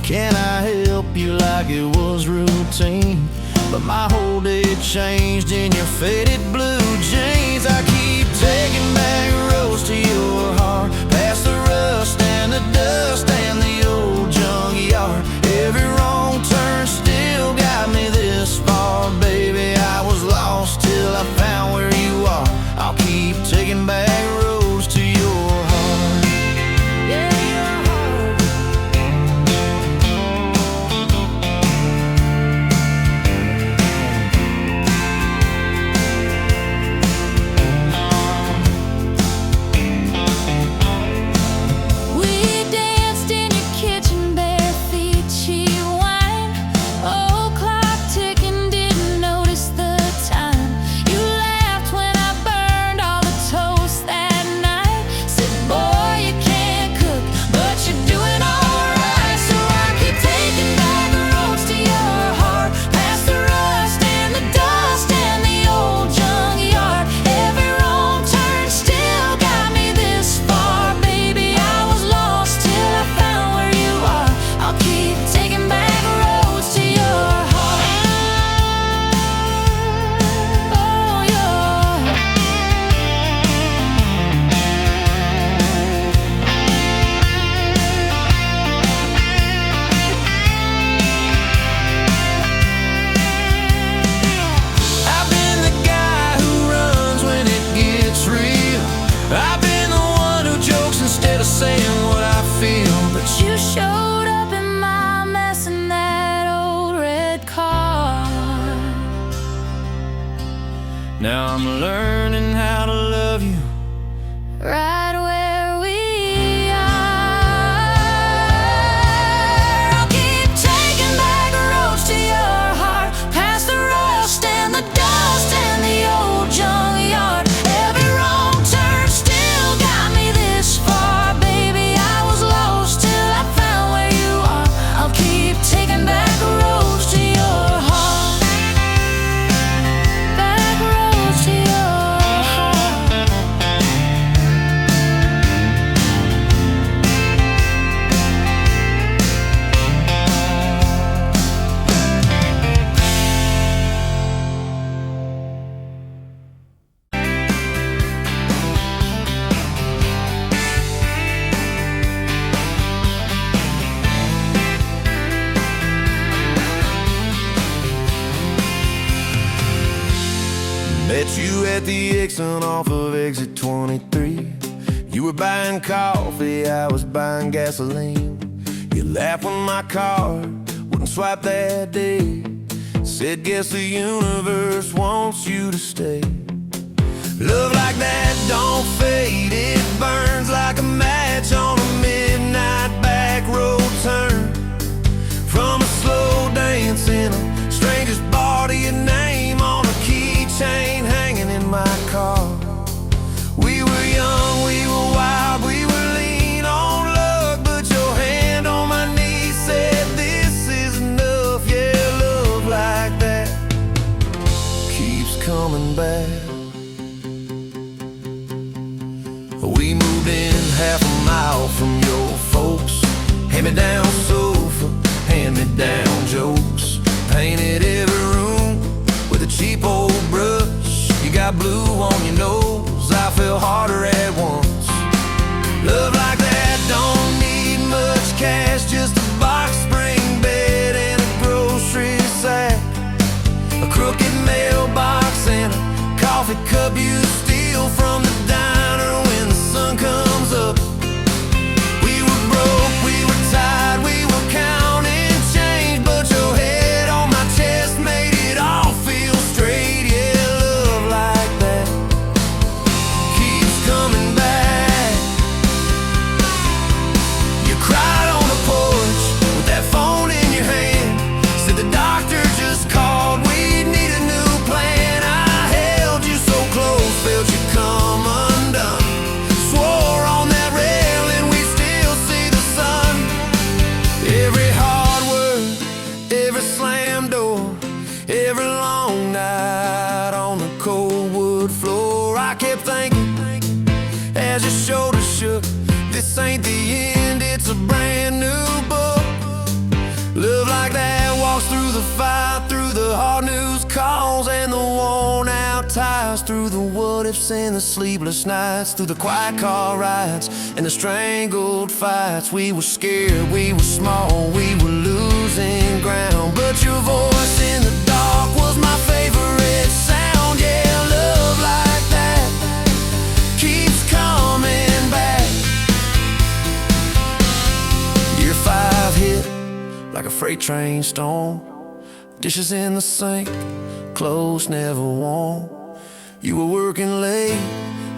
Can I help you like it was routine? But my whole day changed in your faded blue jeans. I keep taking back roads to your heart, past the rust and the dust and the old junkyard. Every wrong turn still got me this far, baby. I was lost till I found where you are. I'll keep taking back roads to your heart. Yeah, your heart. We danced in your kitchen, bare feet, cheap wine. Old clock ticking, didn't notice the time. You laughed when I burned all the toast that night. Said, boy, you can't cook, but you're doing alright. So I keep taking back the roads to your heart, past the rust and the dust and the old junkyard. Every wrong turn still got me this far, baby. I was lost till I found where you are. I'll keep taking back roads to your heart. Oh, your I've been the guy who runs when it gets real. I've been the one who jokes instead of saying what I feel. But you showed up in my mess in that old red car. now I'm learning how to love you. Right where we are. I'll keep taking back roads to your heart, past the rust and the dust and the old junkyard. Every wrong turn still got me this far, baby. I was lost till I found where you are. I'll keep taking back roads to your heart. Back roads to your heart. Met you at the exit off of exit 23. You were buying coffee, I was buying gasoline. You laughed when my card wouldn't swipe that day. Said, guess the universe wants you to stay. Love like that don't fade, it burns like a match on a midnight back road turn. From a slow dance in a stranger's bar to your name on a keychain hanging in my car. We were young, we were wild, we were lean on luck, but your hand on my knee said this is enough. Yeah, love like that keeps coming back. We moved in half a mile from your folks. Hand-me-down sofa, hand-me-down jokes. Painted every room with a cheap old brush. You got blue on your nose, I fell harder at once. Love like that don't need much cash, just a box spring bed and a grocery sack. A crooked mailbox and a coffee cup you steal from the diner when the sun comes up. We were broke, we were tired, we were counting change, but your head on my chest made it all feel straight. Yeah, love like that keeps coming back. You cried on the porch with that phone in your hand. Said the doctor just called, we need a new plan. I held you so close, felt you come undone. Swore on that railing we still see the sun. Every hard word, every slam door, every long night on the cold wood floor. I kept thinking as your shoulders shook, this ain't the end, it's a brand new book. like that walks through the fight, through the hard news calls and the worn out tires, through the what ifs and the sleepless nights, through the quiet car rides and the strangled fights. We were scared, we were small, we were losing ground, but your voice in the dark was my favorite sound. Yeah, love like that keeps coming back. Year 5 hit like a freight train storm. Dishes in the sink, clothes never warm. You were working late,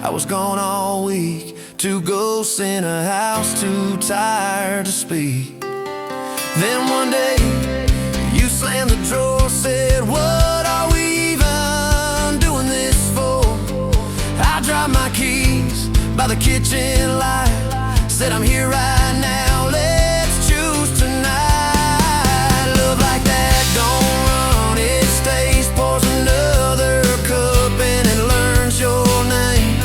I was gone all week. 2 ghosts in a house, too tired to speak. Then one day, you slammed the drawer, said, what are we even doing this for? I dropped my keys by the kitchen light, said I'm here right now, let's choose tonight. Love like that don't run, it stays, pours another cup and it learns your name.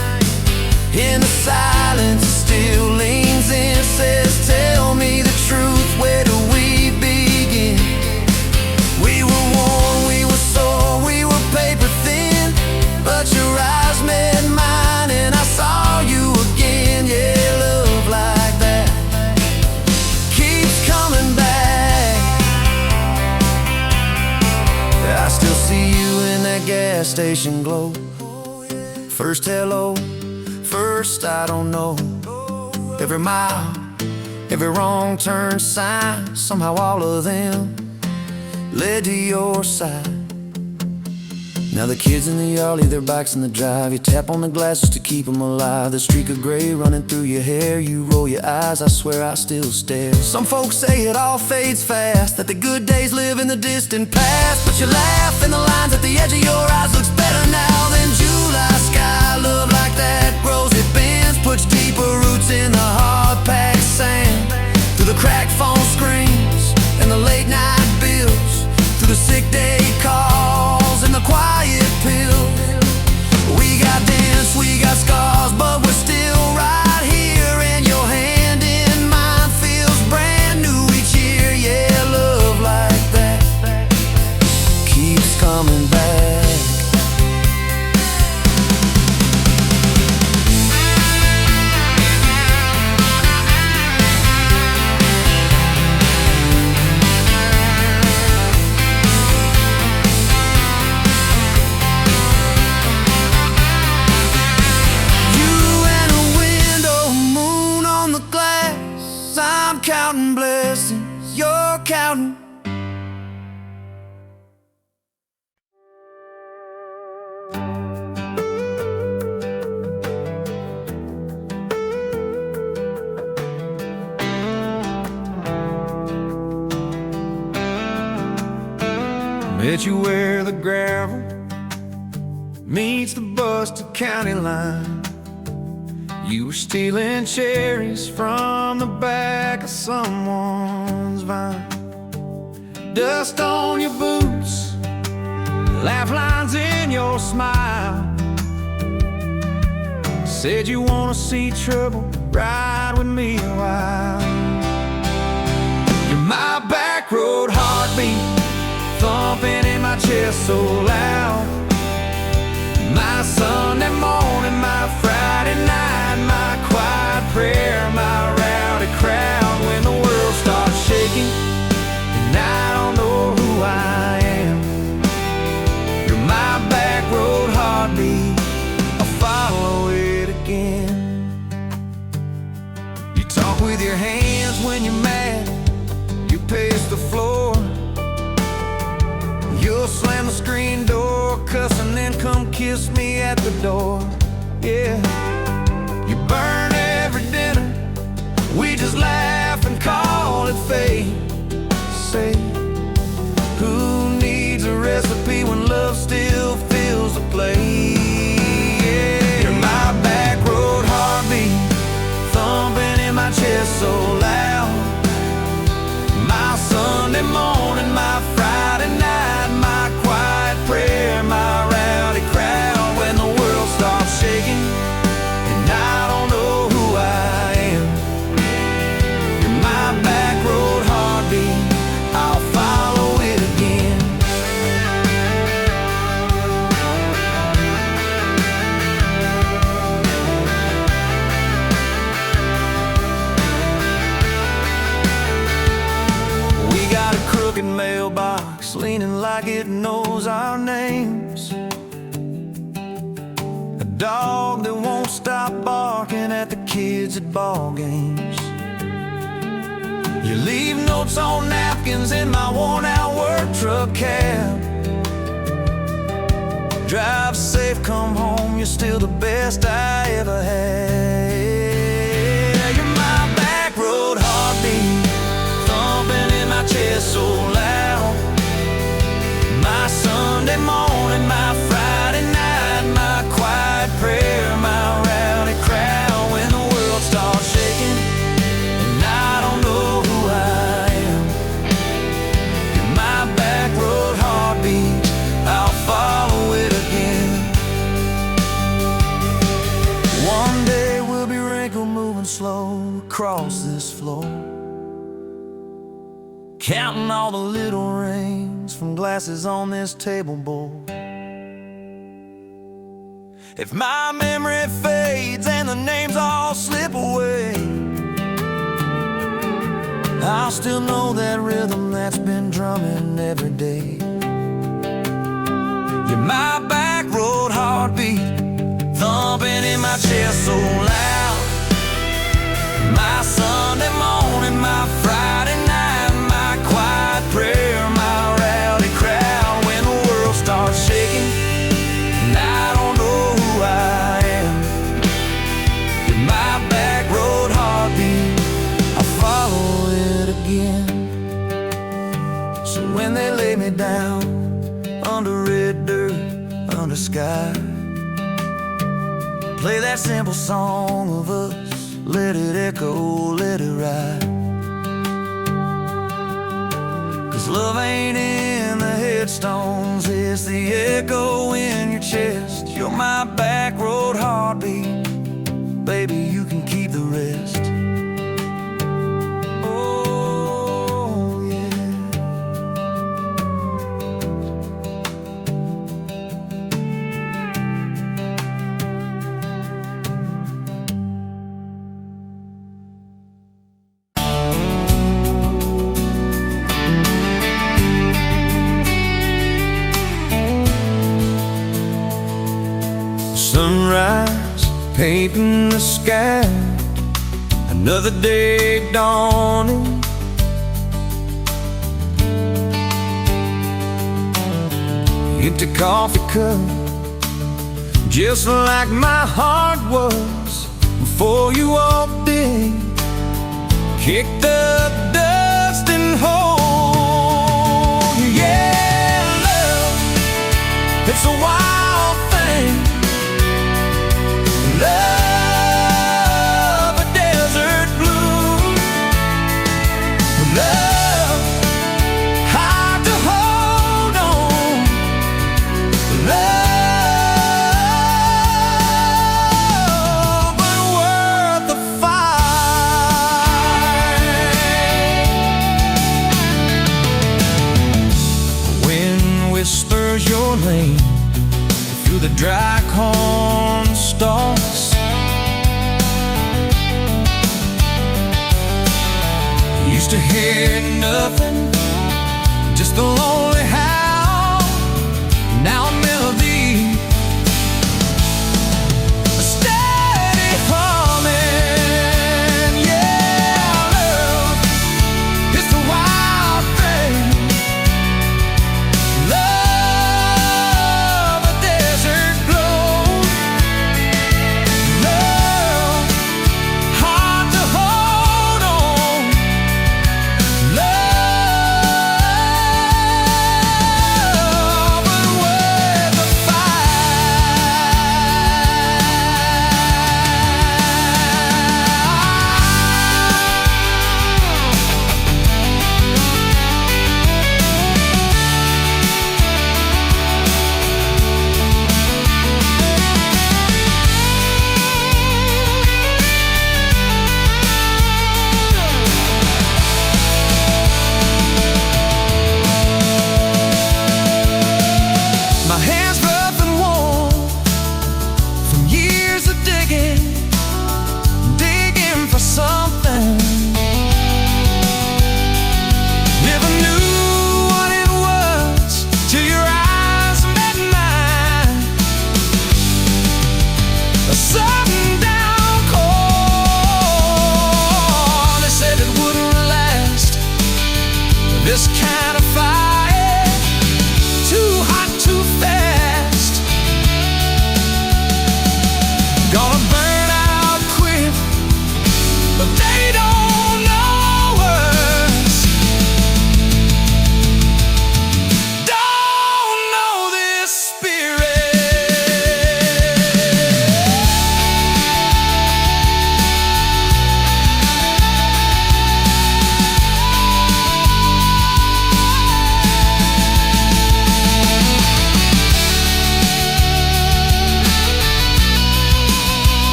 In the silence it still leans in, says tell me the truth, where do we begin? We were worn, we were sore, we were paper thin, but your eyes met mine and I saw you again. Yeah, love like that keeps coming back. I still see you in that gas station glow. First hello, first I don't know. Every mile, every wrong turn sign, somehow all of them led to your side. Now the kids in the yard leave their bikes in the drive. You tap on the glasses to keep them alive. The streak of gray running through your hair. You roll your eyes, I swear I still stare. Some folks say it all fades fast, that the good days live in the distant past, but you laugh and the lines at the edge of your eyes looks better now than July sky. Love like that grows, it bends, puts deeper roots in the hard-packed sand. Through the cracked phone screens and the late night bills, through the sick day calls and the quiet pills. We got dents, we got scars, but we're still right here, and your hand in mine feels brand new each year. Yeah, love like that keeps coming back. Counting blessings, you're counting. Met you where the gravel meets the Buster County line. You were stealing cherries from the back of someone's vine. Dust on your boots, laugh lines in your smile. Said you wanna see trouble, ride with me a while. You're my back road heartbeat, thumping in my chest so loud. My Sunday morning, my Friday night, my quiet prayer, my rowdy crowd. When the world starts shaking and I don't know who I am, you're my back road heartbeat, I'll follow it again. You talk with your hands when you're mad, you pace the floor. You'll slam the screen door, cuss and then come kiss me at the door. Yeah, you burn every dinner, we just laugh and call it fate. Say, who needs a recipe when love still fills the plate? Yeah, you're my back road heartbeat, thumping in my chest so loud. My Sunday morning, my Friday night, my quiet prayer, my rowdy crowd. When the world starts shaking and I don't know who I am, you're my back road heartbeat, I'll find dog that won't stop barking at the kids at ball games. You leave notes on napkins in my worn-out work truck cab. Drive safe, come home, you're still the best I ever had. You're my back road heartbeat, thumping in my chest so loud. My Sunday morning, my Friday night, my quiet prayer, my rowdy crowd. When the world starts shaking and I don't know who I am, you're my back road heartbeat, I'll follow it again. One day we'll be wrinkled, moving slow across this floor, counting all the little rings from glasses on this table board. If my memory fades and the names all slip away, I'll still know that rhythm that's been drumming every day. You're my back road heartbeat, thumping in my chest so loud. My Sunday morning, my Friday night, my quiet prayer, my rowdy crowd. When the world starts shaking and I don't know who I am, you're my back road heartbeat, I'll follow it again. So when they lay me down under red dirt, under sky, play that simple song of us, let it echo, let it ride. 'Cause love ain't in the headstones, it's the echo in your chest. You're my back road heartbeat, baby, you can keep the rest. Oh yeah. Sunrise, painting the sky, another day dawning. Empty coffee cup, just like my heart was before you walked in. Kick the dust and hold you. Yeah, love, it's a wild thing. Love, a desert blue. Love, hard to hold on. Love, but worth the fight. Wind whispers your name through the dry corn stalks. Used to hear nothing, just a lonely howl. Now a melody, a steady humming. Yeah, love, it's a wild thing. Love, a desert glow. Love, hard to hold on. Love,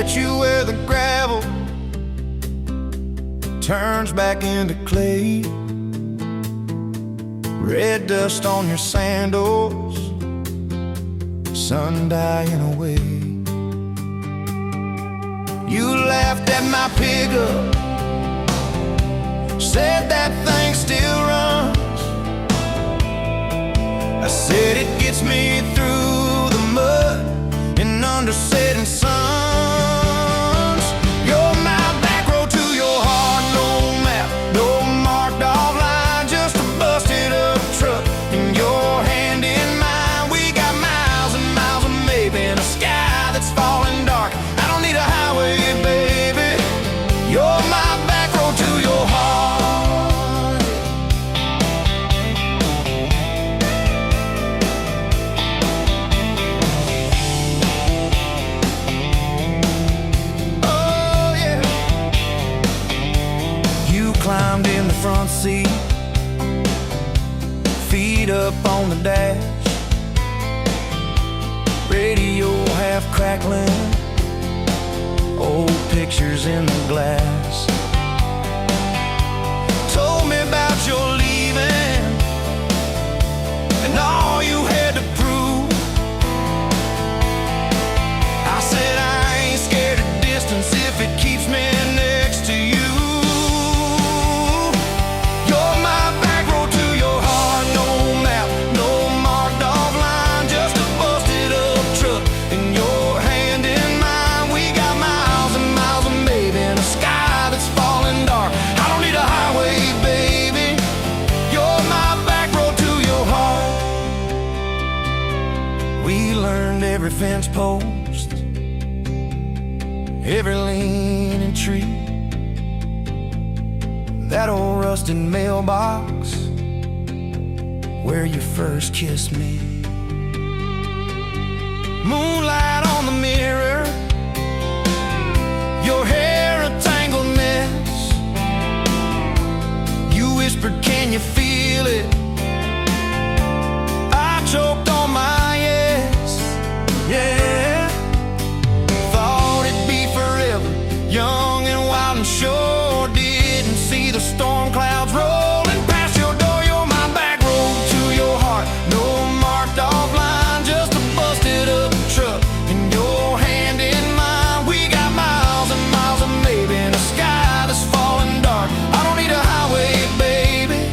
met you where the gravel turns back into clay. Red dust on your sandals, sun dying away. You laughed at my pickup, said that thing still runs. I said it gets me through the mud and under setting suns. You're my back road to your heart, no map, no marked off line, just a busted up truck in your hand in mine. We got miles and miles of maybe in a sky that's falling dark. I don't need a highway, baby. You're my back road to your heart. Oh yeah. You climbed in the front seat, feet up on the dash, radio half crackling, old pictures in the glass. Told me about your leaving and all you had to prove. I said I ain't scared of distance if it keeps me next to you. You're my back road to your heart, no map, no marked off line, just a busted up truck in your hand in mine. We got miles and miles of maybe in a sky that's falling dark. I don't need a highway, baby. You're my back road to your heart. We learned every fence post, every leaning tree, that old rusted mailbox where you first kissed me. Moonlight on the mirror, your hair a tangled mess. You whispered, can you feel it? I choked on my yes, yeah. Thought it'd be forever, young and wild and sure. Didn't see the storm clouds rolling past your door. You're my back road to your heart, no marked off line, just a busted up truck in your hand in mine. We got miles and miles of maybe in a sky that's falling dark. I don't need a highway, baby.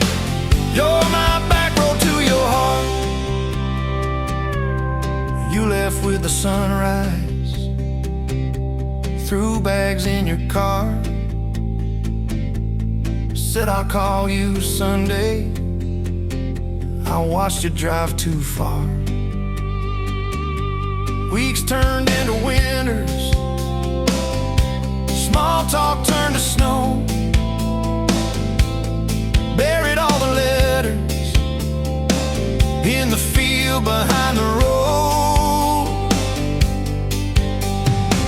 You're my back road to your heart. You left with the sunrise, threw bags in your car, said I'll call you Sunday. I watched you drive too far. Weeks turned into winters, small talk turned to snow. Buried all the letters in the field behind the road.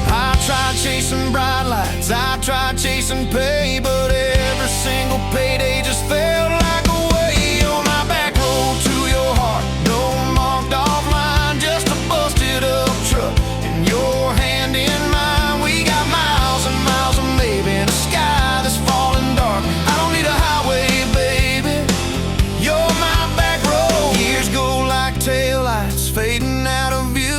I tried chasing bright lights, I tried chasing pay, but every single payday just felt like a way. On my back road to your heart, no marked off line, just a busted up truck in your hand in mine. We got miles and miles of maybe in a sky that's falling dark. I don't need a highway, baby. You're my back road. Years go like taillights fading out of view.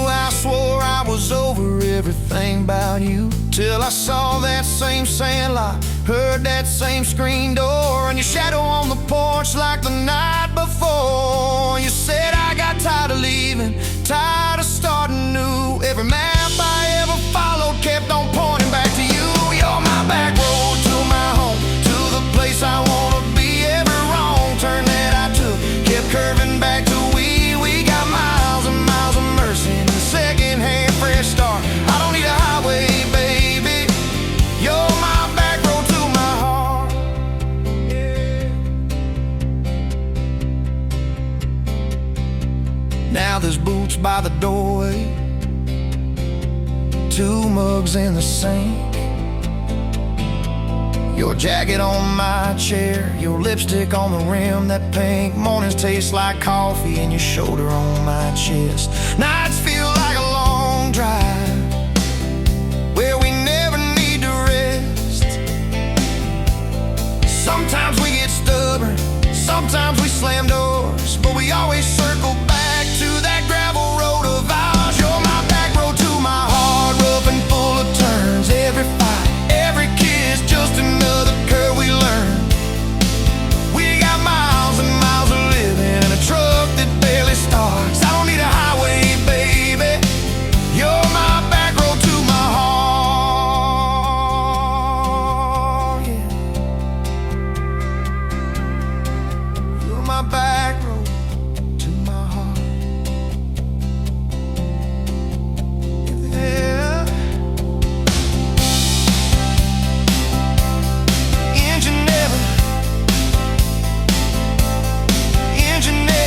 I swore I was over everything about you, till I saw that same sandlot, heard that same screen door, and your shadow on the porch like the night before. You said I got tired of leaving, tired of starting new. Every map I ever followed kept on pointing back to you. You're my back road to my home, to the place I wanna be. Every wrong turn that I took kept curving back to we got miles and miles of mercy and a second-hand fresh start. I don't need a highway, baby. You're my back road to my heart. Yeah. Now there's boots by the doorway, 2 mugs in the sink, your jacket on my chair, your lipstick on the rim, that pink. Mornings taste like coffee and your shoulder on my chest. Nights feel like a long drive, Sometimes we get stubborn, sometimes we slam doors, but we always circle back to that gravel road of ours. You're my back road to my heart, rough and full of turns. Every fight, every kiss, just another curve we learn. We got miles and miles of living in a truck that barely starts. I don't need a highway, baby. You're my back road to my heart, yeah. You're my back road to my heart, yeah. Engine never, engine never.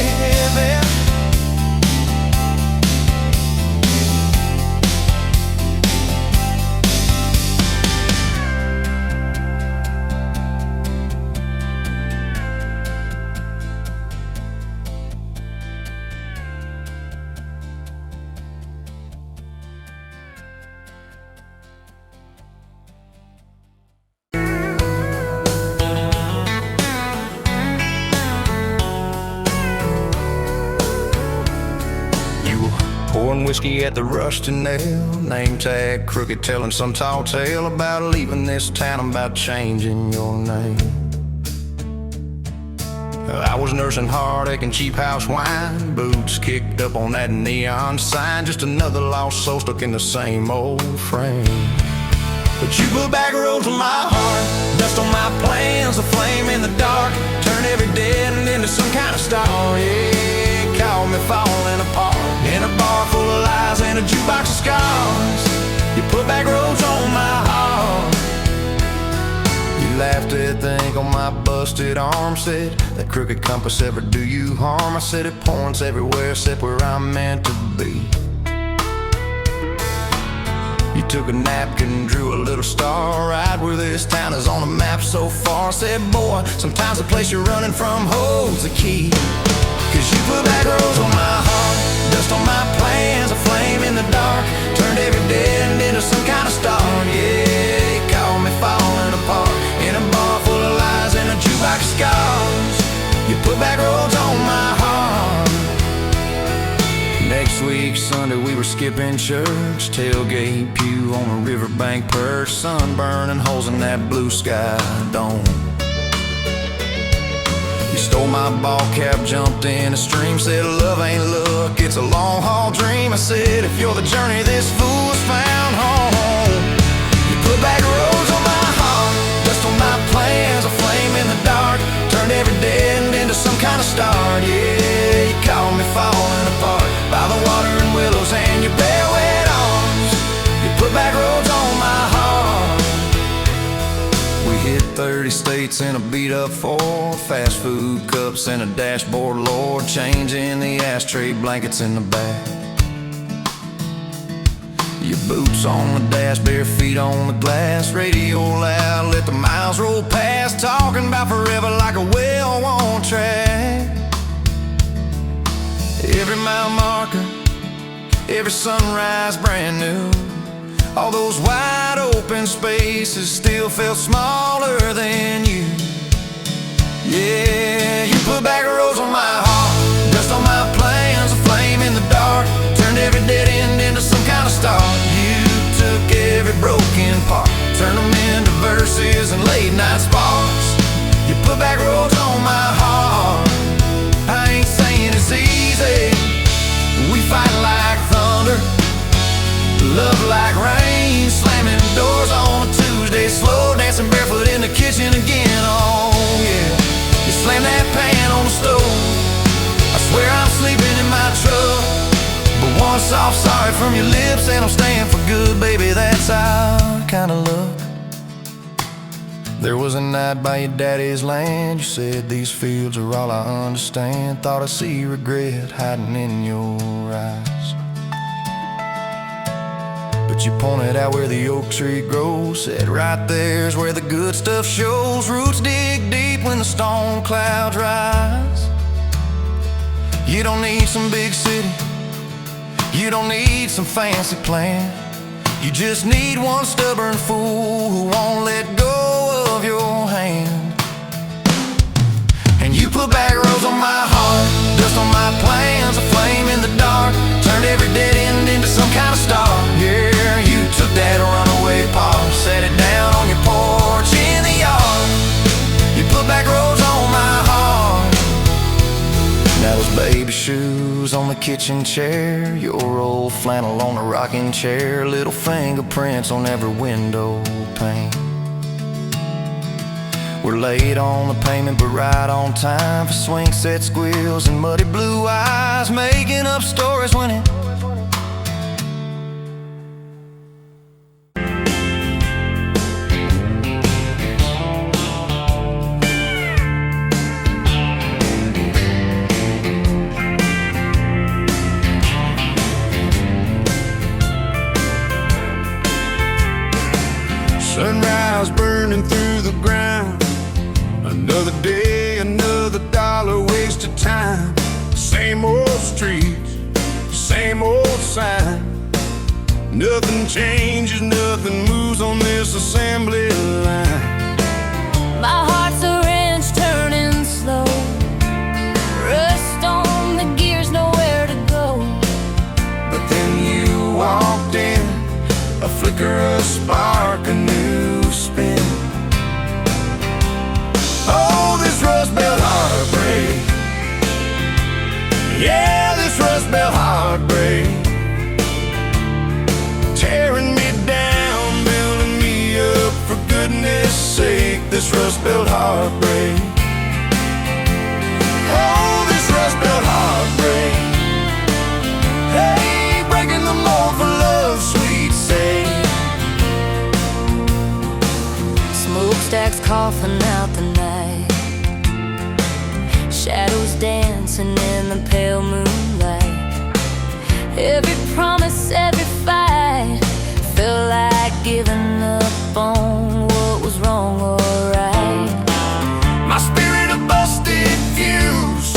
Pouring whiskey at the Rusty Nail, name tag crooked, telling some tall tale about leaving this town, about changing your name. I was nursing heartache and cheap house wine, boots kicked up on that neon sign, just another lost soul stuck in the same old frame. But you put back roads on my heart, dust on my plans, a flame in the dark, turn every dead end into some kind of star, yeah, call me falling apart, in a bar full of lies and a jukebox of scars. You put back roads on my heart. You laughed at the ink on my busted arm, said that crooked compass ever do you harm. I said it points everywhere except where I'm meant to be. You took a napkin, drew a little star right where this town is on the map so far. Said, boy, sometimes the place you're running from holds the key. Cause you put back roads on my heart, dust on my plans, a flame in the dark, turned every dead end into some kind of star. Yeah, you called me falling apart, in a bar full of lies and a jukebox of scars. You put back roads on my heart. Next week, Sunday, we were skipping church, tailgate pew on a riverbank perch, sun burning holes in that blue sky dome. You stole my ball cap, jumped in a stream, said love ain't luck, it's a long haul dream. I said if you're the journey, this fool's found home. You put back roads on my heart, dust on my plans, a flame in the dark, turned every dead end into some kind of star. Yeah, you called me falling apart by the water and willows and your bare wet arms. You put back roads on my heart. We hit 30 states in a beat-up Ford, fast food cups and a dashboard, Lord, changing the ashtray blankets in the back. Your boots on the dash, bare feet on the glass, radio loud, let the miles roll past, talking about forever like a well-worn track. Every mile marker, every sunrise brand new, all those wide open spaces still felt smaller than you. Yeah, you put back roads on my heart, dust on my plans, a flame in the dark, turned every dead end into some kind of star. You took every broken part, turned them into verses and late night sparks. You put back roads on my heart. I ain't saying it's easy, we fight like thunder, love like rain, slamming doors on a Tuesday, slow dancing barefoot in the kitchen again. Oh yeah, you slam that pan on the stove, I swear I'm sleeping in my truck, but one soft sorry from your lips and I'm staying for good, baby, that's our kind of luck. There was a night by your daddy's land, you said these fields are all I understand, thought I see regret hiding in your eyes. But you pointed out where the oak tree grows, said right there's where the good stuff shows, roots dig deep when the storm clouds rise. You don't need some big city, you don't need some fancy plan, you just need one stubborn fool who won't let go of your hand. that runaway par, set it down on your porch in the yard. You put back roads on my heart. Now those baby shoes on the kitchen chair, your old flannel on the rocking chair, little fingerprints on every window pane. We're late on the payment but right on time for swing set squeals and muddy blue eyes, making up stories when it sunrise burning through the ground. Another day, another dollar wasted time. Same old streets, same old sign. Nothing changes, nothing moves on this assembly line. My heart's a wrench turning slow, rust on the gears, nowhere to go. But then you walked in, a flicker, a spark, a new spin. Oh, this Rust Belt heartbreak. Yeah, this Rust Belt heartbreak. Tearing me down, building me up, for goodness sake, this Rust Belt heartbreak. Oh, this Rust Belt heartbreak. Hey, breaking the mold for love's sweet sake. Smokestacks coughing out the night, shadows dancing in the pale moonlight. Every promise, every fight felt like giving up on what was wrong or right. My spirit a busted fuse,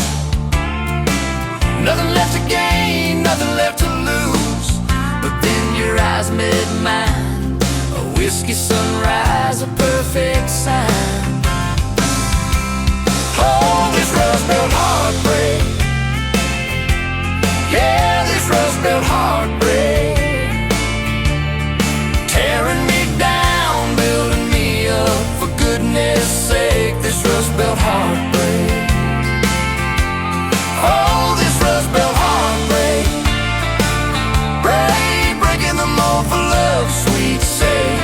nothing left to gain, nothing left to lose. But then your eyes met mine, a whiskey sunrise, a perfect sign. Oh, this Rust Belt heartbreak. Yeah, this Rust Belt heartbreak. Tearing me down, building me up, for goodness sake, this Rust Belt heartbreak. Oh, this Rust Belt heartbreak. Breaking the mold for love's sweet sake.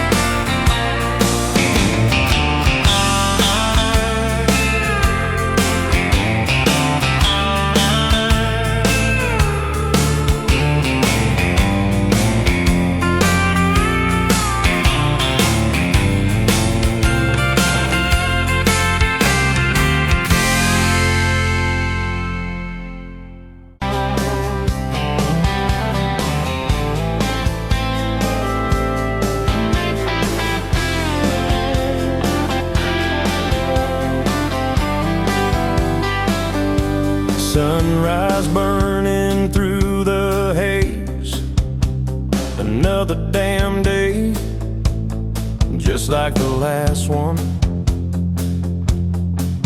Sunrise burning through the haze. Another damn day, just like the last one.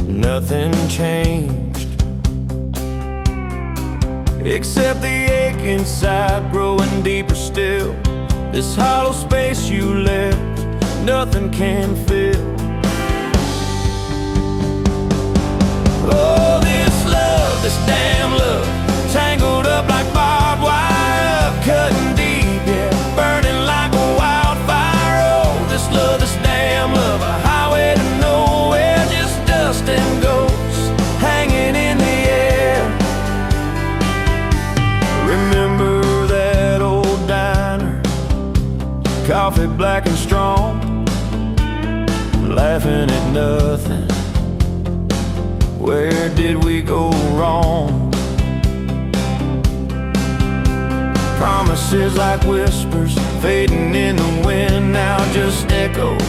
Nothing changed, except the ache inside growing deeper still. This hollow space you left, nothing can fill. Oh, this damn love, tangled up like barbed wire, cutting deep, yeah, burning like a wildfire. Oh, this love, this damn love, a highway to nowhere, just dust and ghosts hanging in the air. Remember that old diner, coffee black and strong, laughing at nothing. Where did we go wrong? Promises like whispers fading in the wind, now just echoes.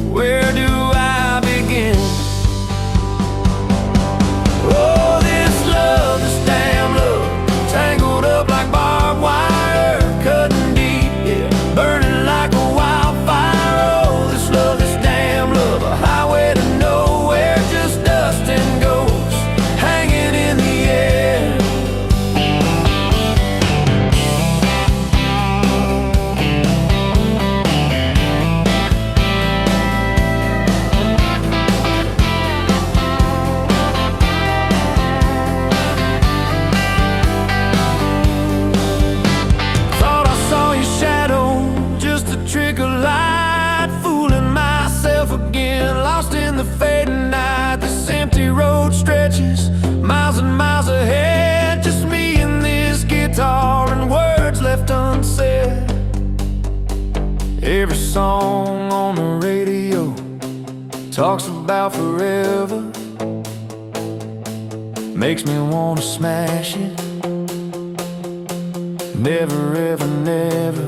Where do I begin? Oh, this love, this damn love, tangled up like barbed wire, cutting deep, yeah, burning like a wildfire. Oh, this love, this damn love, a highway to nowhere, just dust and ghosts hanging in the air. song on the radio talks about forever, makes me wanna smash it. Never, ever, never.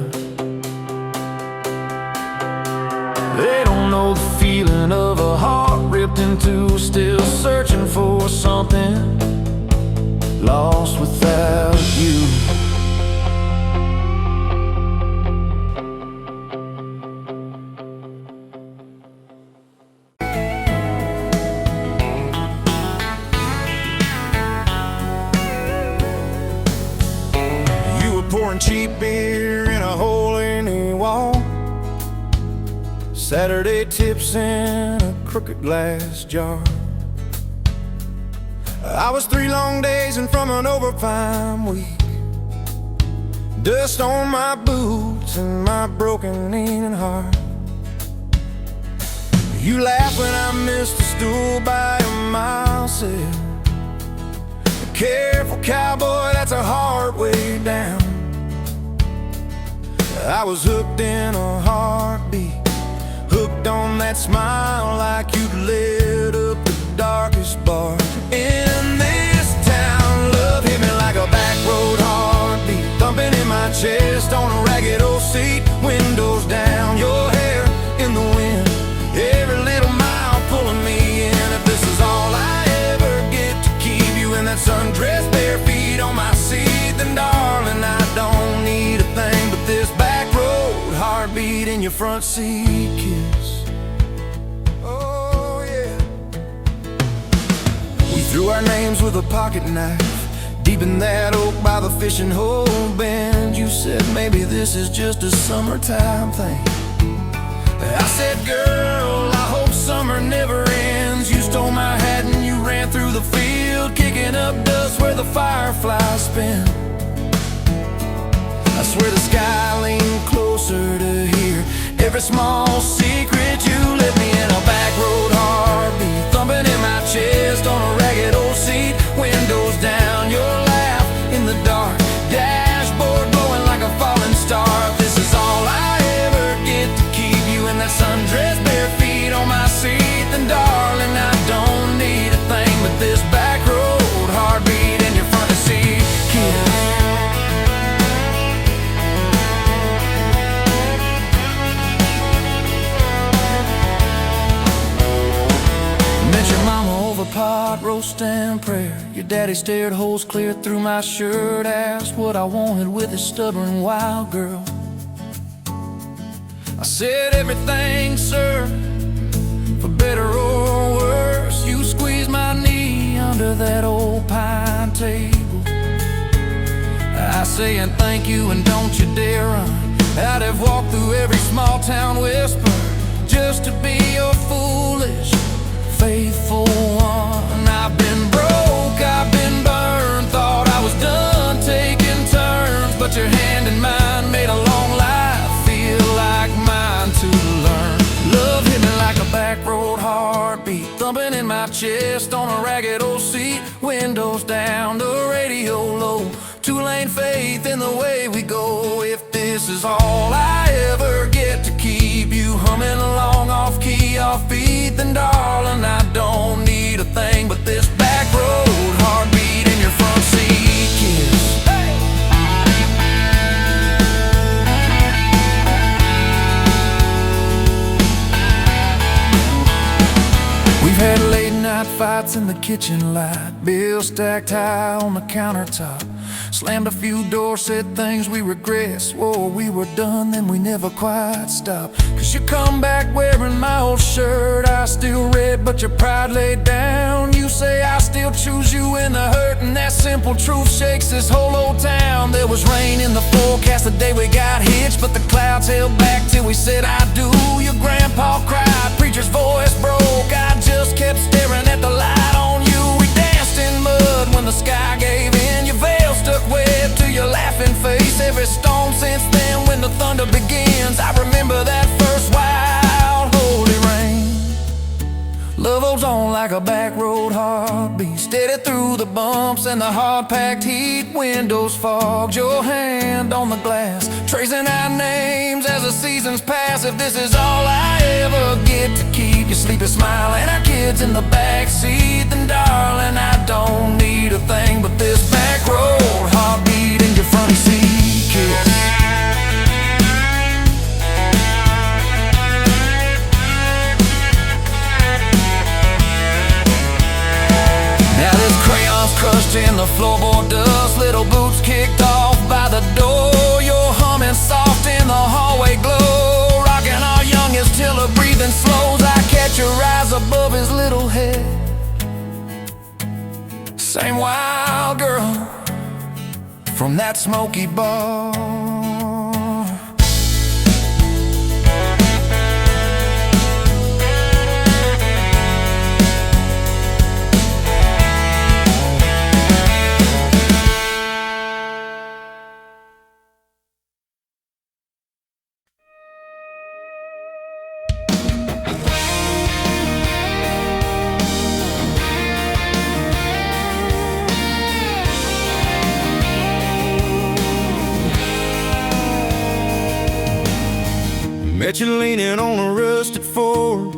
They don't know the feeling of a heart ripped in two, still searching for something, lost without you. Pouring cheap beer in a hole in the wall, Saturday tips in a crooked glass jar. I was 3 long days and from an overtime week, dust on my boots and my broken aching heart. You laugh when I missed a stool by a mile, said, "Careful, cowboy, that's a hard way down." I was hooked in a heartbeat, hooked on that smile like you'd lit up the darkest bar in this town. Love hit me like a back road heartbeat, thumping in my chest on a ragged old seat. Windows down, your hair in the wind, every little mile pulling me in. If this is all I ever get to keep you in that sundress, bare feet on my seat, then darling, I don't need a thing but this back road heartbeat in your front seat kiss. Oh yeah. We threw our names with a pocket knife deep in that oak by the fishing hole bend. You said maybe this is just a summertime thing. I said, girl, I hope summer never ends. You stole my hat and you ran through the field, kicking up dust where the fireflies spin. I swear the sky leaned closer to hear every small secret. You let me in a back road heartbeat, thumping in my chest on a ragged old seat. Windows down, your laugh in the dark, dashboard glowing like a falling star. If this is all I ever get to keep you in that sundress, bare feet on my seat, then darling, I don't need a thing but this back road heartbeat in your front seat kiss. Your mama over pot roast and prayer. Your daddy stared holes clear through my shirt, asked what I wanted with his stubborn wild girl. I said everything, sir, for better or worse. You squeezed my knee under that old pine table. I say and thank you and don't you dare run. I'd have walked through every small town whisper just to be your foolish faithful one. I've been broke, I've been burned, thought I was done taking turns, but your hand in mine made a long life feel like mine to learn. Love hit me like a back road heartbeat, thumping in my chest on a ragged old seat. Windows down, the radio low, 2-lane faith in the way we go. If this is all I ever get to keep you humming along off key, off beat, then darling, I don't need a thing but this back road heartbeat in your front seat kiss. Hey! We've had late night fights in the kitchen light, bills stacked high on the countertop. Slammed a few doors, said things we regret, swore we were done, then we never quite stopped. Cause you come back wearing my old shirt, I still red but your pride laid down. You say I still choose you in the hurt, and that simple truth shakes this whole old town. There was rain in the forecast the day we got hitched, but the clouds held back till we said I do. Your grandpa cried, preacher's voice broke, I just kept staring at the light on you. We danced in mud when the sky gave in, your veil stuck wet to your laughing face. Every storm since then when the thunder begins, I remember that first wild holy rain. Love goes on like like a back road heartbeat, steady through the bumps and the hard-packed heat. Windows fogged, your hand on the glass, tracing out names as the seasons pass. If this is all I ever get to keep, you sleeping, smiling, our kids in the backseat, then darling, I don't need a thing but this back road heartbeat in your front seat kiss. Now this crayon's crushed in the floorboard dust, little boots kicked off by the door. You're humming soft in the hallway glow, rocking our youngest till her breathing slows. I catch your eyes above his little head, same wild girl from that smoky bar. Met you leaning on a rusted Ford,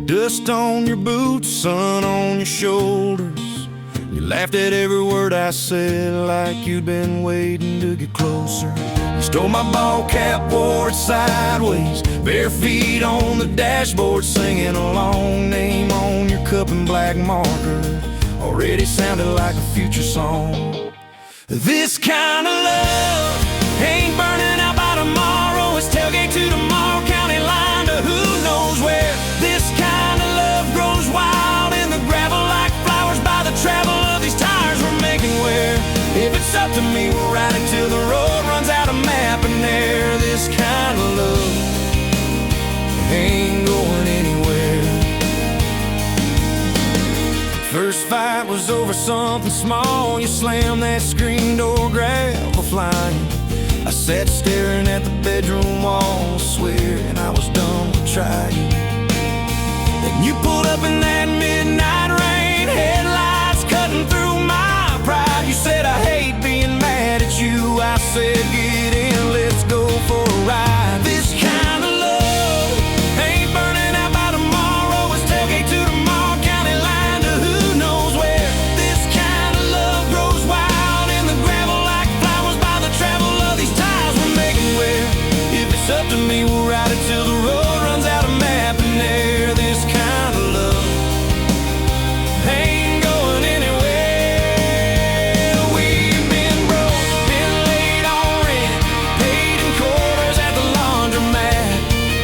dust on your boots, sun on your shoulders. You laughed at every word I said like you'd been waiting to get closer. You stole my ball cap, wore it sideways, bare feet on the dashboard, singing a long name on your cup in black marker. Already sounded like a future song. This kind of love ain't burning out by tomorrow. It's tailgate to tomorrow, county line to who knows where. This kind of love grows wild in the gravel like flowers by the travel of these tires we're making wear. If it's up to me, we'll ride it till the road runs out of map and air. This kind of love ain't going anywhere. First fight was over something small. You slammed that screen door, gravel flying. I sat staring at the bedroom wall, swearing I was done with trying. Then you pulled up in that midnight rain, headlights cutting through my pride. You said, I hate being mad at you. I said, get in, let's go for a ride. This kind of love ain't burning out by tomorrow. It's tailgate to tomorrow, county line to who knows where. This kind of love grows wild in the gravel like flowers by the travel of these tires we're making wear. If it's up to me, we'll ride it till the road runs out of map and air. This kind of love ain't going anywhere. We've been broke, been late on rent, paid in quarters at the laundromat,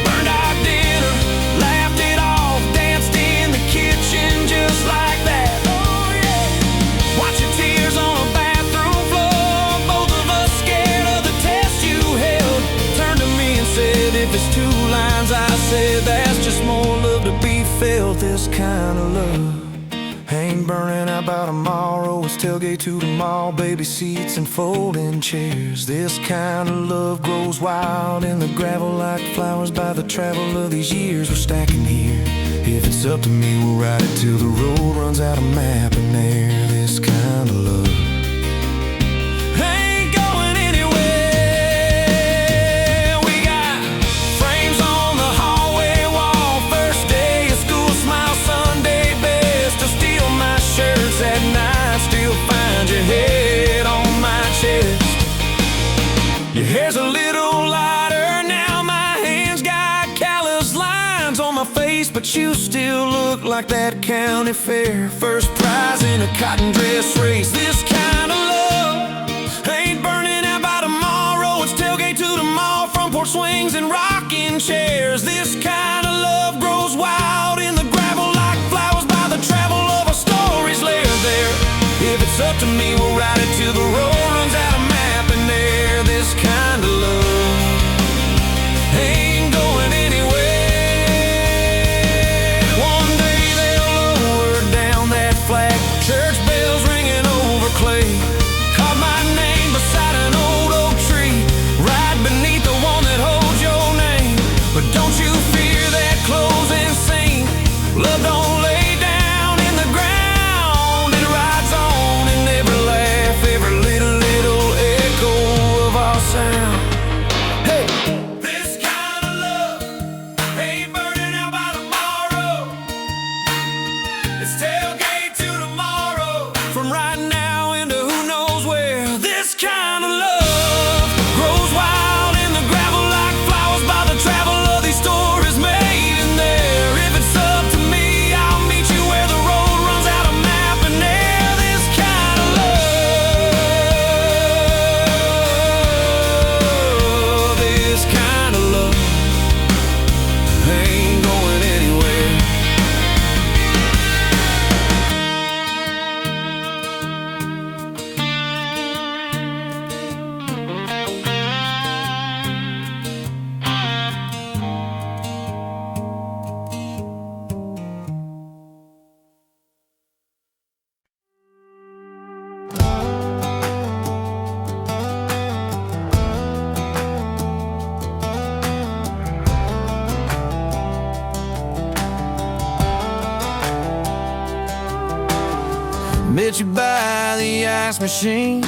burned our dinner, laughed it off, danced in the kitchen just like that. Oh yeah, watch your tears on a bathroom floor, both of us scared of the test you held. Turned to me and said, if it's two lines, I said, that's just more love to be felt. This kind of love ain't burning out by tomorrow. It's tailgate to the mall, baby seats and folding chairs. This kind of love grows wild in the gravel like flowers by the travel of these years we're stacking here. If it's up to me, we'll ride it till the road runs out of map and air. This kind of love ain't going anywhere. We got frames on the hallway wall, first day of school, smile Sunday best. To steal my shirts at night, still find your head on my chest. Your hair's a little lighter now, my hands got callous lines on my face, but you still look like that county fair first prize in a cotton dress race. This kind of love ain't burning out by tomorrow. It's tailgate to the mall, front porch swings and rocking chairs. This kind of love grows wild in the gravel like flowers by the travel of our stories layered there. If it's up to me, we'll ride it till the road runs out of map and air. This kind of love ain't going anywhere. One day they'll lower down that flag, church bells ringing over clay. Carve my name beside an old oak tree, right beneath the one that holds your name. But don't Met you by the ice machine,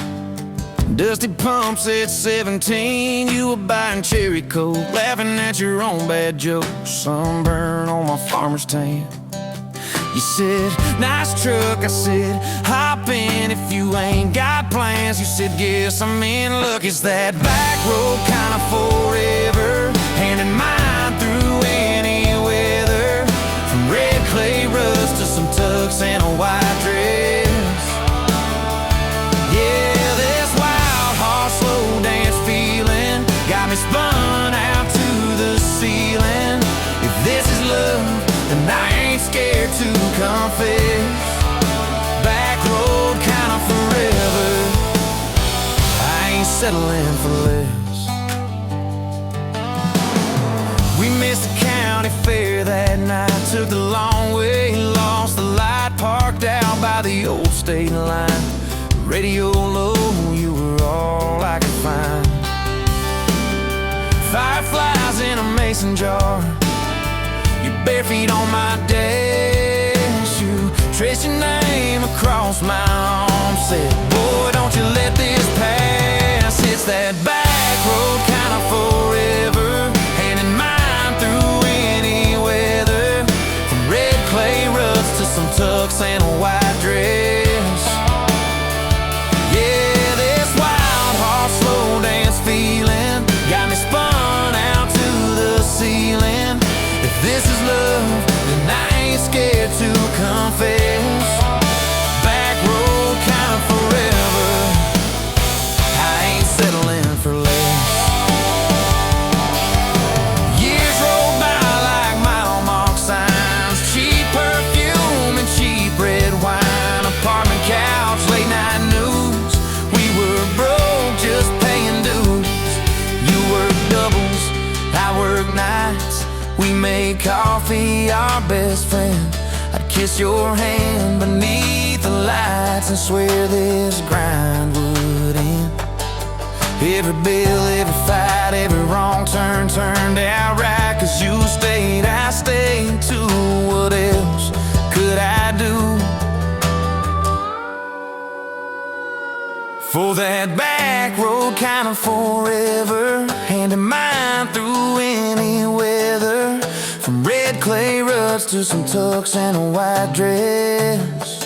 dusty pumps at 17. You were buying cherry coke, laughing at your own bad jokes. Sunburn on my farmer's tan. You said, nice truck. I said, hop in if you ain't got plans. You said, guess I'm in luck. It's that back road kind of forever, hand in mine through any weather. From red clay rust to some tux and a white dress. Yeah, this wild heart slow dance feeling got me spun out to the ceiling. If this is love, then I ain't scared to confess. Back road kind of forever, I ain't settling for less. We missed the county fair that night, took the long way, lost the light, parked out by the old state line. Radio low, you were all I could find. Fireflies in a mason jar, your bare feet on my dash. You traced your name across my arm, said, boy, don't you let this pass. It's that back road kind of forever, hand in mine through any weather. From red clay rust to some tux and a white dress. Yeah, this wild heart slow dance feeling got me spun out to the ceiling. If this is love, then I ain't scared to confess. Back road kind of forever, I ain't settling for less. Years roll by like mile mark signs, cheap perfume and cheap red wine, apartment couch, late night news. We were broke, just paying dues. You work doubles, I work nights. We made coffee our best friend. I'd kiss your hand beneath the lights and swear this grind would end. Every bill, every fight, every wrong turn turned out right. 'Cause you stayed, I stayed too. What else could I do? For that back road kind of forever, hand in mine through any weather. From red clay ruts to some tux and a white dress.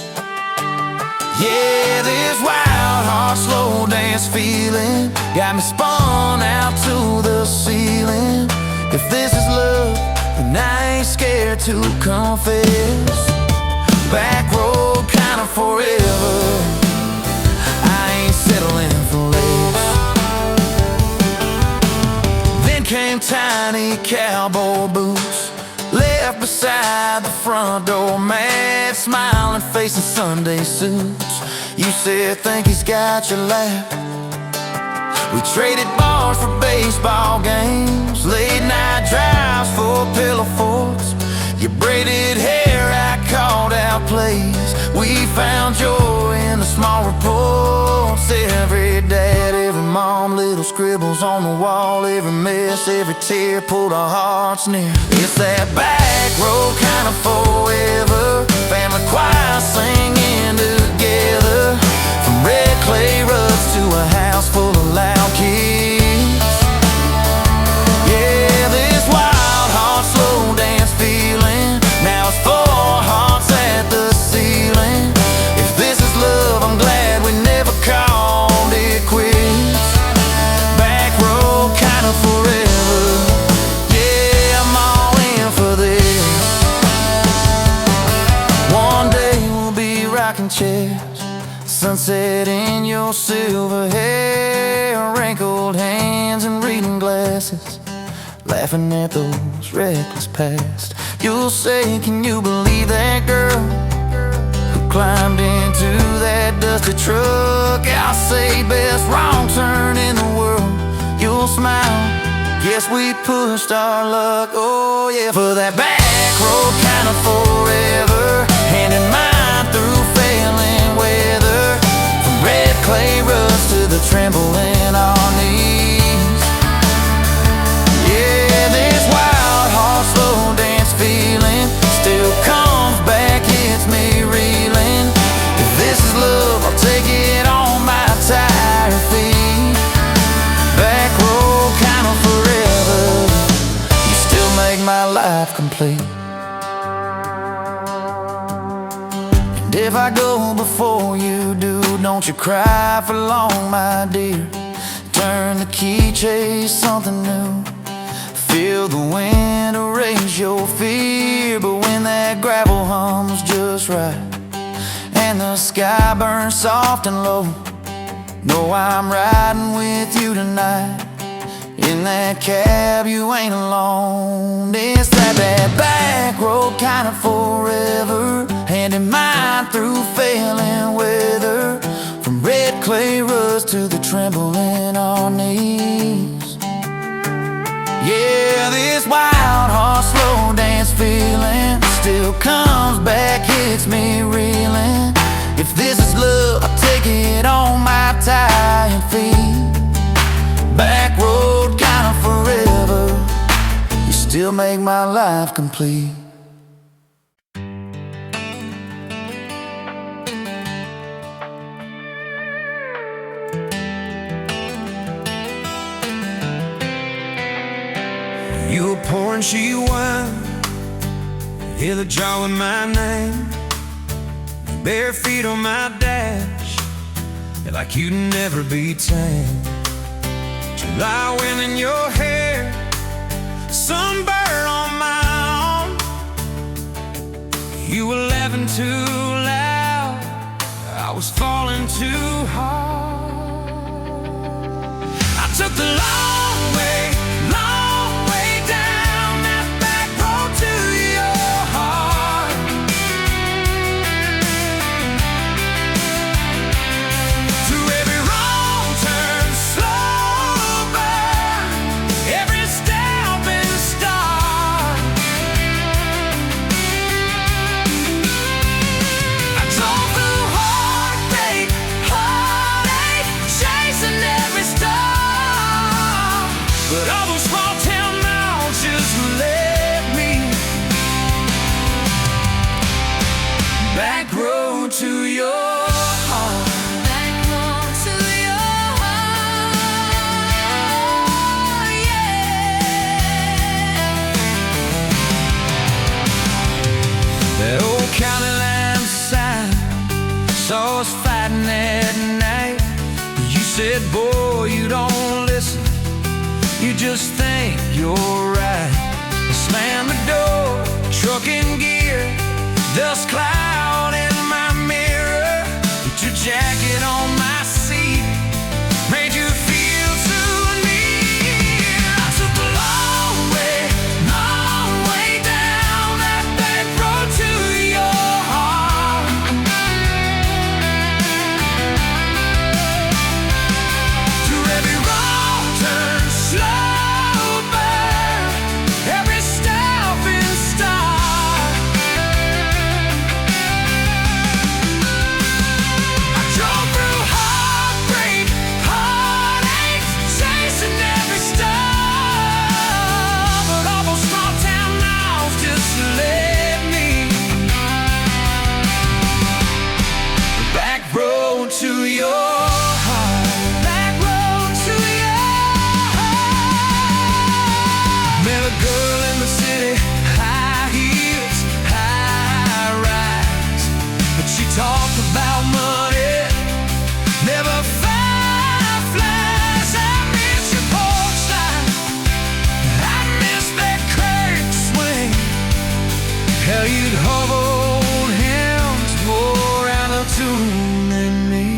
Yeah, this wild heart slow dance feeling got me spun out to the ceiling. If this is love, then I ain't scared to confess. Back road kind of forever, I ain't settling for less. Then came tiny cowboy boots, left beside the front door, mad smiling face in Sunday suits. You said, think he's got your lap. We traded bars for baseball games, late night drives for pillow forts. Your braided hair, I called out plays. We found joy in the small reports. Every dad, every mom, little scribbles on the wall. Every mess, every tear pulled our hearts near. It's that back road kind of forever, family choir singing together. From red clay ruts to a house full of loud kids. Yeah, this wild heart slow dance feeling, now it's 4 hearts at the ceiling. If this is love, I'm glad we never called it quits. Back road kind of forever, yeah, I'm all in for this. One day we'll be rocking chairs, sunset in your silver hair, wrinkled hands and reading glasses, laughing at those reckless past. You'll say, can you believe that girl who climbed into that dusty truck? I'll say, best wrong turn in the world. You'll smile, guess we pushed our luck. Oh yeah, for that back road kind of forever, hand in mine through failing weather. From red clay rust to the tremble in our knees. Yeah, this wild heart slow dance feeling still comes back, hits me reeling. If this is If I go before you do, don't you cry for long, my dear. Turn the key, chase something new. Feel the wind erase your fear. But when that gravel hums just right and the sky burns soft and low, know I'm riding with you tonight. In that cab you ain't alone. It's that back road kind of forever, hand in mind through failing weather. From red clay rust to the tremble in our knees. Yeah, this wild heart slow dance feeling still comes back, hits me reeling. If this is love, I'll take it on my tired feet. Back road kind of forever, you still make my life complete. You were pouring cheap wine, hear the jar with my name, bare feet on my dash, like you'd never be tamed. July wind in your hair, sunburn on my arm. You were laughing too loud, I was falling too hard. I took the long way down that back road to your heart. Through every wrong turn, slow burn, every step and start. I drove through heartbreak, heartache, chasing every star. But all those small town miles just led me back road to your heart. Back road to your heart, yeah. That old county line sign saw us fighting that night. You said, boy, you don't listen, you just think you're right. Slam the door, truck in gear, dust cloud in my mirror. Put your jacket on my seat, made you feel too near. I took the long way down that back road to your heart. Through every wrong turn, slow burn, every step and start. I drove through heartbreak, heartache, chasing every star. But all those small town miles just led me back road to your heart. Back road to your heart. Met a girl in the city, high heels, high rise. But she talked about money, never fireflies. I miss your porch light, I miss that curtain swing. How you'd hold hands more out of tune than me.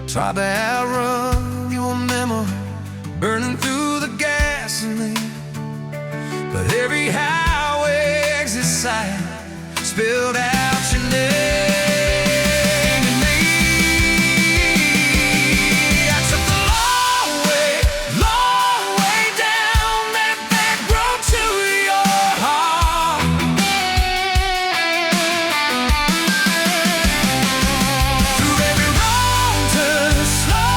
Tried to outrun your memory, burning through the gasoline. But every highway exit sign spilled out your name and me. I took the long way down that back road to your heart. Through every wrong turn, slow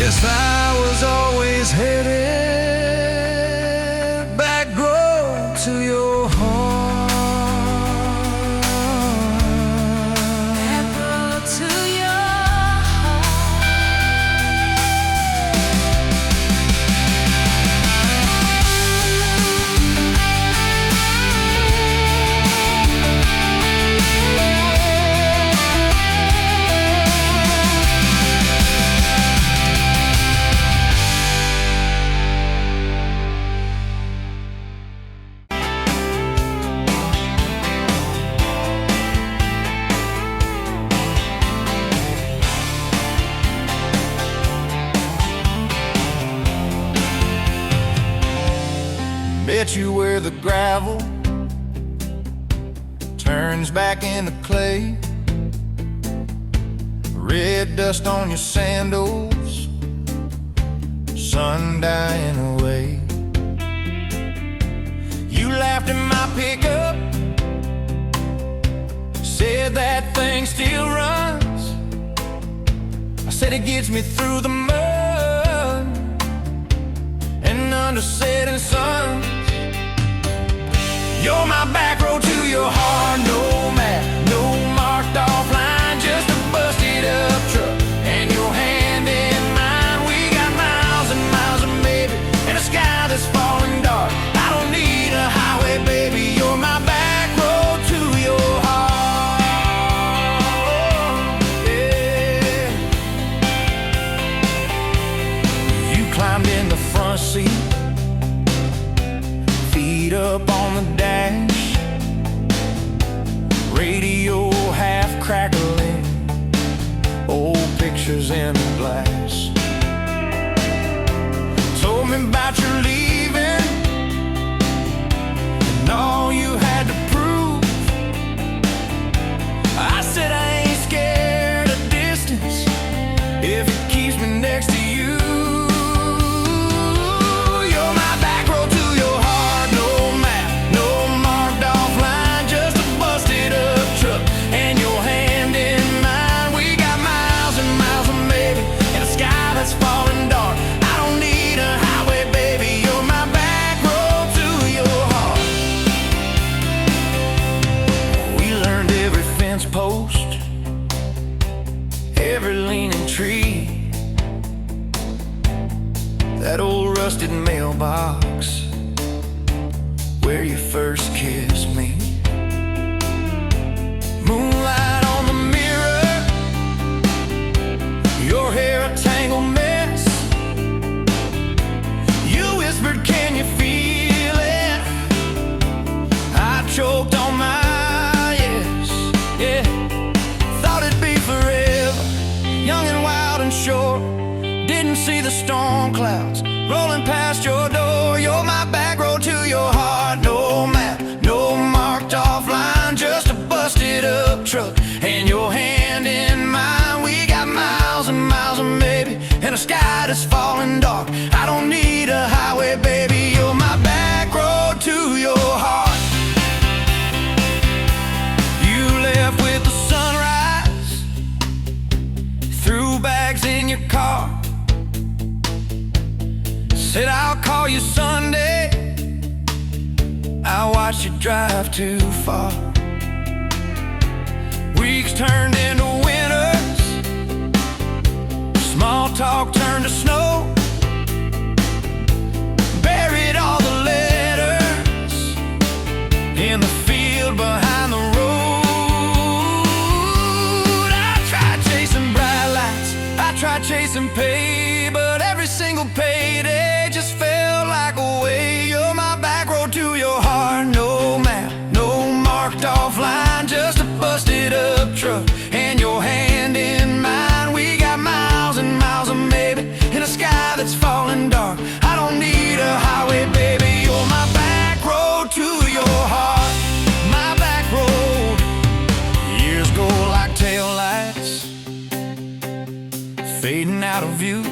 Guess I was always headed back road to your heart. Back road to your heart. Bet you where the gravel turns back into clay, red dust on your sandals, sun dying away. You laughed at my pickup, said that thing still runs. I said it gets me through the mud and under setting suns. You're my back road to your heart, no map, no marked off line, just a busted up truck and your hand in mine. We got miles and miles of maybe and a sky that's falling dark. I don't need a highway, baby, you're my back road to your heart. Yeah. You climbed in the front seat, feet up on the dash, radio half crackling, old pictures in the glass. Told me about your leaving and all you had to prove. I said I ain't scared of distance if it keeps me next to you. Post, every leaning tree, that old rusted mailbox where you first kissed me. Moonlight on the mirror, your hair a tangled mess. You whispered, can you feel it? I choked on my thought it'd be forever, young and wild and short. Didn't see the storm clouds rolling past your door. You're my back road to your heart, no map, no marked off line, just a busted up truck and your hand in mine. We got miles and miles of maybe and a sky that's falling dark. I don't need a highway, baby, you're my back road to your heart. With the sunrise, threw bags in your car, said I'll call you Sunday. I watched you drive too far. Weeks turned into winters, small talk turned to snow. Buried all the letters in the field behind the road. Tried chasing pay, but every single payday just felt like a way. You're my back road to your heart, no map, no marked off line, just a busted up truck and your hand in mine. We got miles and miles of maybe in a sky that's falling dark. I don't need a highway, baby, you're my back road to your heart. My back road, years go like taillights, fading out of view.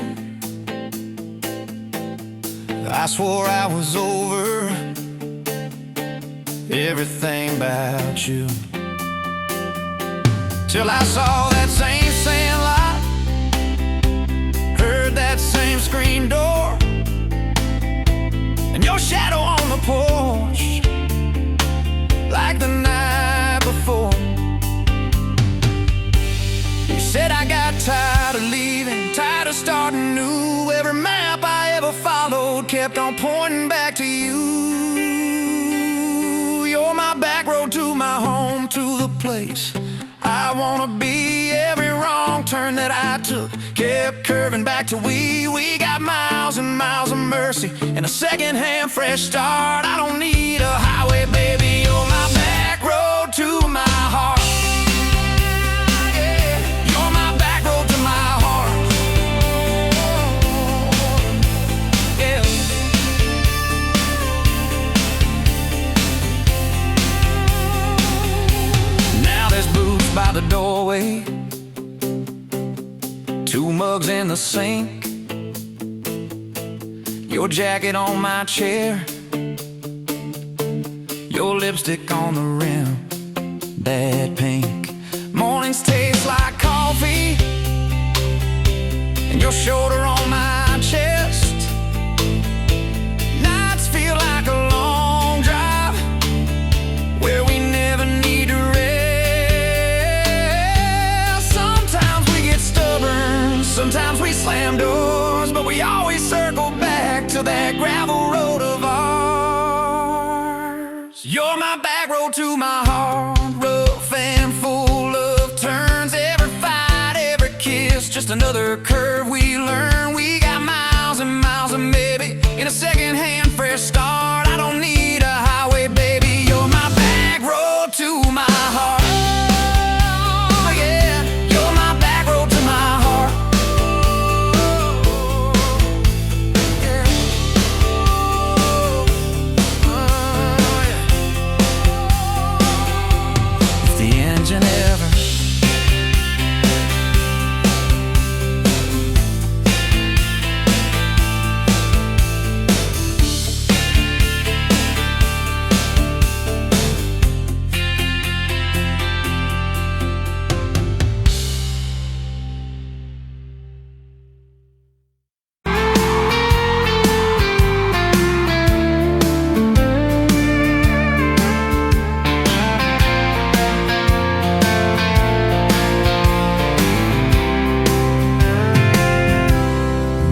I swore I was over everything about you, till I saw that same sand lot, heard that screen door and your shadow on the porch, like the night before. You said I got tired of leaving, tired of starting new. Every map I ever followed kept on pointing back to you. You're my back road to my home, to the place I wanna be. Every wrong turn that I took kept curving back to we got miles and miles of mercy and a second-hand fresh start. I don't need a highway, baby. You're my back road to my heart. Yeah, you're my back road to my heart. Yeah. Now there's boots by the doorway, 2 mugs in the sink, your jacket on my chair, your lipstick on the rim, that pink. Mornings taste like coffee, and your shoulder on my chest. Nights feel like a long drive, where we never need to rest. Sometimes we get stubborn, sometimes we slam doors, but we always circle back to that gravel road of ours. You're my back road to my heart, rough and full of turns. Every fight, every kiss, just another curve we learn. We got miles and miles of maybe in a second-hand fresh start. I don't need a highway, baby. You're my back road to my heart. Oh, yeah, you're my back road to my heart. Yeah. Oh, yeah. If the engine ever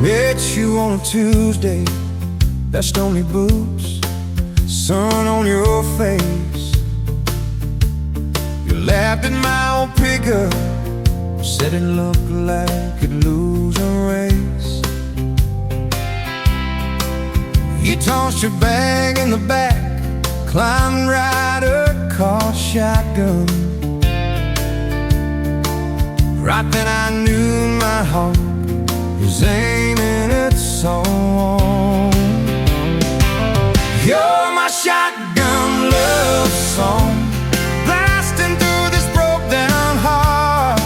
met you on a Tuesday, that stony boots, sun on your face. You laughed at my old pickup, said it looked like it'd lose a race. You tossed your bag in the back, climbed right across shotgun. Right then I knew my heart was aiming its song. You're my shotgun love song, blasting through this broke down heart.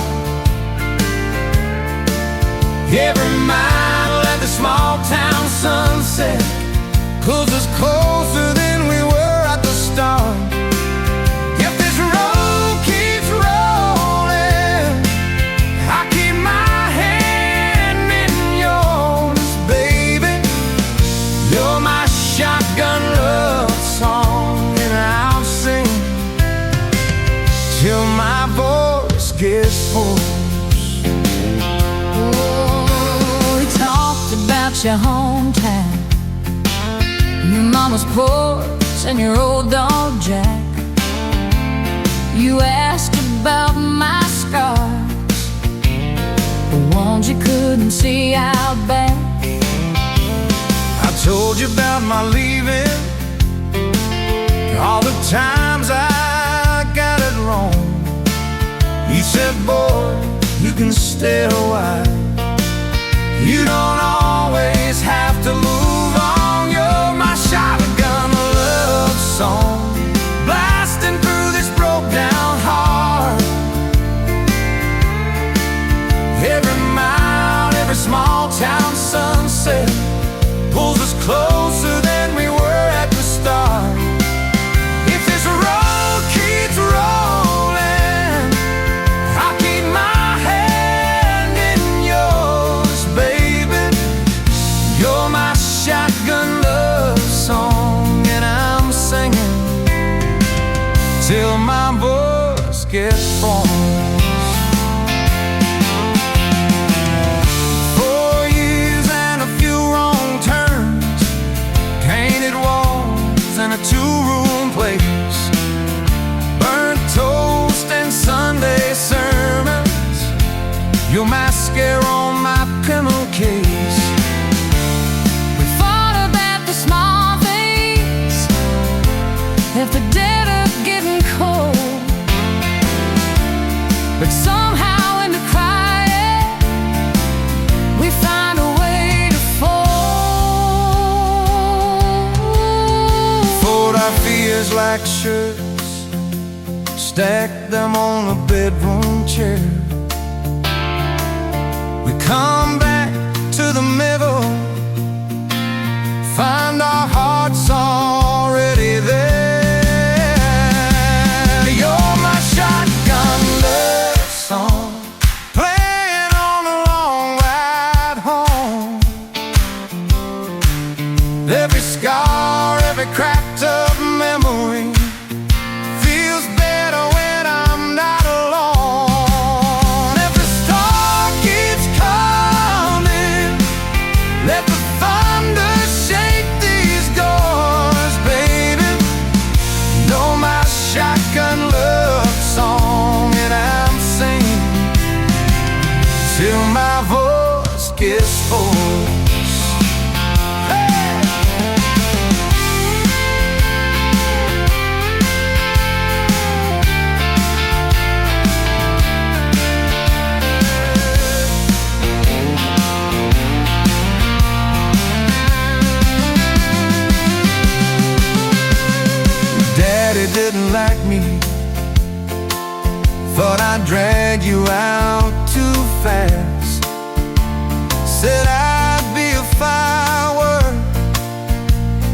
Every mile at the small town sunset pulls us closer than we were at the start. If this road keeps rolling, I keep my hand in yours, baby. You're my shotgun love song, and I'll sing till my voice gets hoarse. Oh, we talked about your hometown, your mama's porch and your old dog Jack. You asked about my scars, the ones you couldn't see out back. I told you about my leaving, all the times I got it wrong. You said, boy, you can stay a while, you don't always have to move on. You're my shotgun love song, blasting through this broke down heart. Every mile, every small town sunset pulls us closer than we were at the start. If this road keeps rolling, I'll keep my hand in yours, baby. memories like shirts, stack them on a bedroom chair. We come back to the middle, find our hearts already there. You're my shotgun love song, playing on a long ride home. Every scar, every cracked up memory feels better when I'm not alone. If the star keeps coming, let the thunder shake these doors, baby. Know my shotgun love song, and I'm singing till my voice gets hoarse. Daddy didn't like me, thought I'd drag you out too fast. Said I'd be a firework,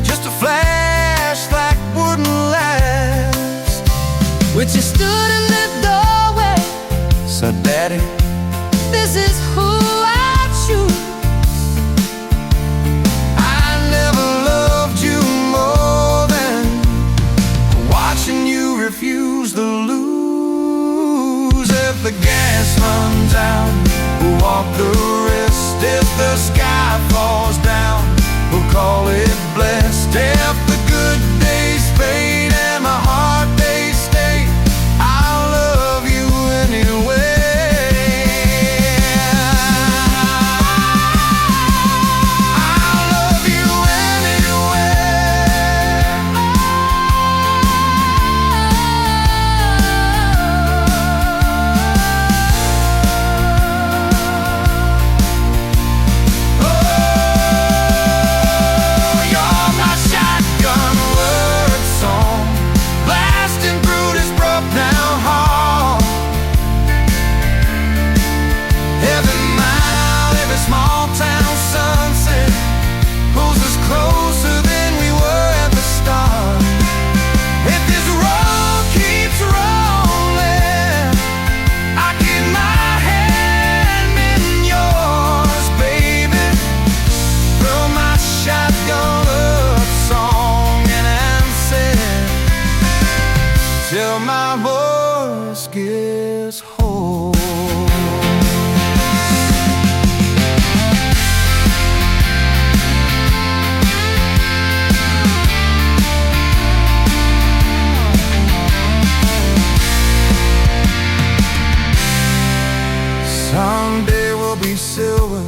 just a flash like wouldn't last. But you stood in the doorway, So Daddy, this is who I choose. I never loved you more than watching you refuse to lose. If the gas runs out, we'll walk the rest. If the sky falls down, we'll call it blessed. If the good days fade and my hard days stay, I'll love you anyway. I'll love you anywhere. Oh, you're my shotgun word song, blasting through this broke down hall. Every mile, every small town sunset pulls us closer than we were at the start. If this road keeps rolling, I keep my hand in yours, baby. Throw my shotgun love song, and I'm sad till my voice gets hoarse. Someday we'll be silver,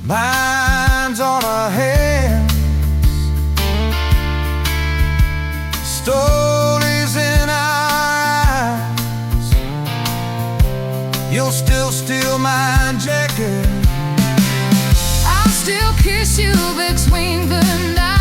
lines on our hands, stories in our eyes. You'll still steal my jacket, I'll still kiss you between the nights.